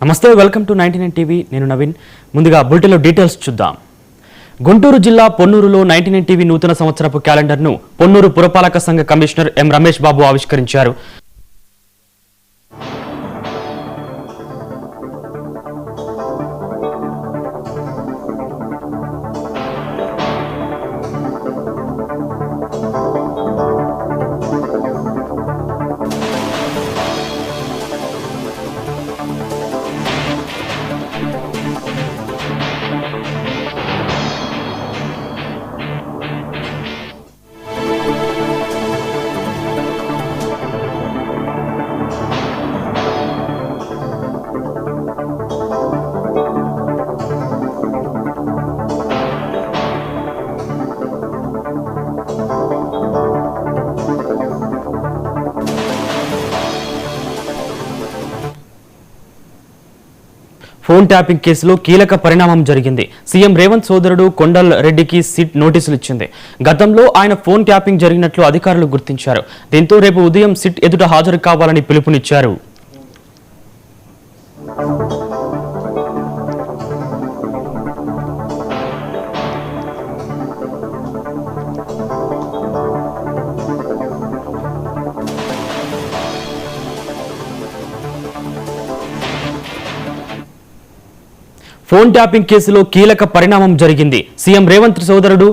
నమస్తే, welcome to 99 TV. నేను నవీన్. ముందుగా బులెటిన్లో డీటెయిల్స్ చూద్దాం. గుంటూరు జిల్లా పొన్నూరులో 99 టీవీ నూతన సంవత్సరపు క్యాలెండర్ను పొన్నూరు పురపాలక సంఘ కమిషనర్ ఎం రమేష్ బాబు ఆవిష్కరించారు. ఫోన్ ట్యాపింగ్ కేసులో కీలక పరిణామం జరిగింది. సీఎం రేవంత్ సోదరుడు కొండల్ రెడ్డికి సిట్ నోటీసులు ఇచ్చింది. గతంలో ఆయన ఫోన్ ట్యాపింగ్ జరిగినట్లు అధికారులు గుర్తించారు. దీంతో రేపు ఉదయం సిట్ ఎదుట హాజరు కావాలని పిలుపునిచ్చారు. ఫోన్ ట్యాపింగ్ కేసులో కీలక పరిణామం జరిగింది. సీఎం రేవంత్ సోదరుడు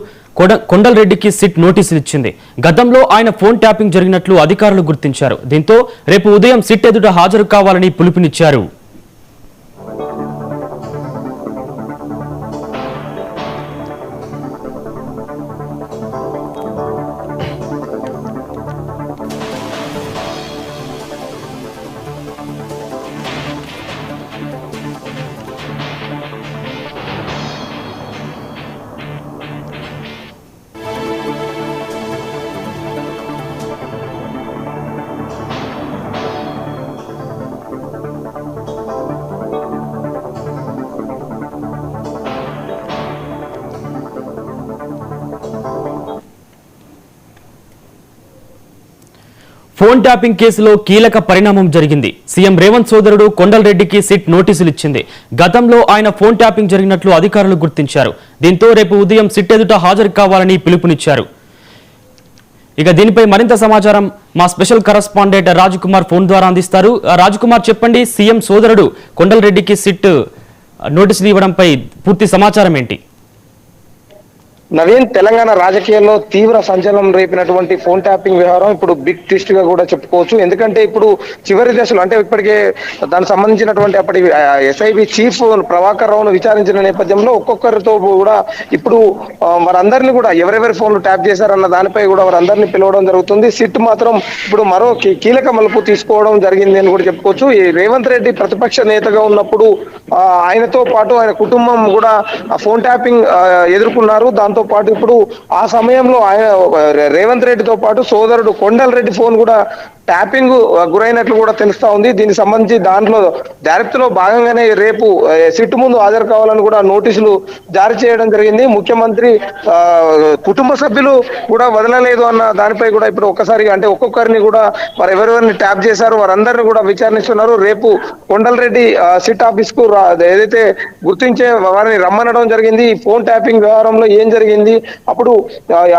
కొండల్ రెడ్డికి సిట్ నోటీసులు ఇచ్చింది. గతంలో ఆయన ఫోన్ ట్యాపింగ్ జరిగినట్లు అధికారులు గుర్తించారు. దీంతో రేపు ఉదయం సిట్ ఎదుట హాజరు కావాలని పిలుపునిచ్చారు. ఫోన్ ట్యాపింగ్ కేసులో కీలక పరిణామం జరిగింది. సీఎం రేవంత్ సోదరుడు కొండల్ రెడ్డికి సిట్ నోటీసులు ఇచ్చింది. గతంలో ఆయన ఫోన్ ట్యాపింగ్ జరిగినట్లు అధికారులు గుర్తించారు. దీంతో రేపు ఉదయం సిట్ ఎదుట హాజరు కావాలని పిలుపునిచ్చారు. ఇక దీనిపై మరింత సమాచారం మా special correspondent Raj Kumar phone ద్వారా అందిస్తారు. రాజ్ కుమార్, చెప్పండి, సీఎం సోదరుడు కొండల్ రెడ్డికి సిట్ నోటీసులు ఇవ్వడంపై పూర్తి సమాచారం ఏంటి? నవీన్, తెలంగాణ రాజకీయాల్లో తీవ్ర సంచలనం రేపినటువంటి ఫోన్ ట్యాపింగ్ వ్యవహారం ఇప్పుడు బిగ్ ట్విస్ట్ గా కూడా చెప్పుకోవచ్చు. ఎందుకంటే ఇప్పుడు చివరి దశలో, అంటే ఇప్పటికే దానికి సంబంధించినటువంటి అప్పటి ఎస్ఐబి చీఫ్ ప్రభాకర్ రావును విచారించిన నేపథ్యంలో ఒక్కొక్కరితో కూడా ఇప్పుడు వారందరినీ కూడా ఎవరెవరి ఫోన్లు ట్యాప్ చేశారన్న దానిపై కూడా వారందరినీ పిలవడం జరుగుతుంది. సిట్ మాత్రం ఇప్పుడు మరో కీలక మలుపు తీసుకోవడం జరిగింది అని కూడా చెప్పుకోవచ్చు. ఈ రేవంత్ రెడ్డి ప్రతిపక్ష నేతగా ఉన్నప్పుడు ఆయనతో పాటు ఆయన కుటుంబం కూడా ఫోన్ ట్యాపింగ్ ఎదుర్కొన్నారు. దాంతో పాటు ఇప్పుడు ఆ సమయంలో ఆయన రేవంత్ రెడ్డితో పాటు సోదరుడు కొండల్ రెడ్డి ఫోన్ కూడా ట్యాపింగ్ గురైనట్లు కూడా తెలుస్తా ఉంది. దీనికి సంబంధించి దాంట్లో దర్యాప్తులో భాగంగానే రేపు సిట్ ముందు హాజరు కావాలని కూడా నోటీసులు జారీ చేయడం జరిగింది. ముఖ్యమంత్రి కుటుంబ సభ్యులు కూడా వదలలేదు అన్న దానిపై కూడా ఇప్పుడు ఒక్కసారి, అంటే ఒక్కొక్కరిని కూడా వారు ఎవరెవరిని ట్యాప్ చేశారు వారందరినీ కూడా విచారిస్తున్నారు. రేపు కొండల్ రెడ్డి సిట్ ఆఫీస్ కు ఏదైతే గుర్తించే వారిని రమ్మనడం జరిగింది. ఈ ఫోన్ ట్యాపింగ్ వ్యవహారంలో ఏం జరిగింది, అప్పుడు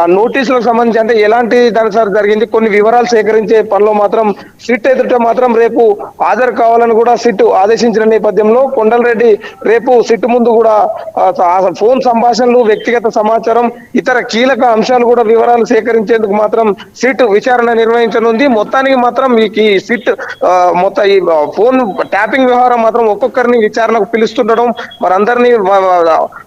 ఆ నోటీసులకు సంబంధించి అంటే ఎలాంటి దాని సార్ జరిగింది, కొన్ని వివరాలు సేకరించే పనిలో మాత్రం సిట్ ఎదుట మాత్రం రేపు హాజరు కావాలని కూడా సిట్ ఆదేశించిన నేపథ్యంలో కొండల్ రెడ్డి రేపు సిట్ ముందు కూడా ఫోన్ సంభాషణలు, వ్యక్తిగత సమాచారం, ఇతర కీలక అంశాలు కూడా వివరాలు సేకరించేందుకు మాత్రం సిట్ విచారణ నిర్వహించనుంది. మొత్తానికి మాత్రం ఈ సిట్ మొత్తం ఈ ఫోన్ ట్యాపింగ్ వ్యవహారం మాత్రం ఒక్కొక్కరిని విచారణకు పిలుస్తుండడం, వారందరినీ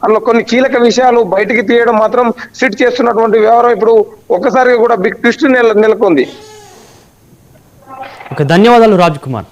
అందులో కొన్ని కీలక విషయాలు బయటికి తీయడం మాత్రం సిట్ చేస్తున్నటువంటి వ్యవహారం ఇప్పుడు ఒక్కసారిగా కూడా బిగ్ ట్విస్ట్ నెలకొంది. ధన్యవాదాలు రాజ్ కుమార్.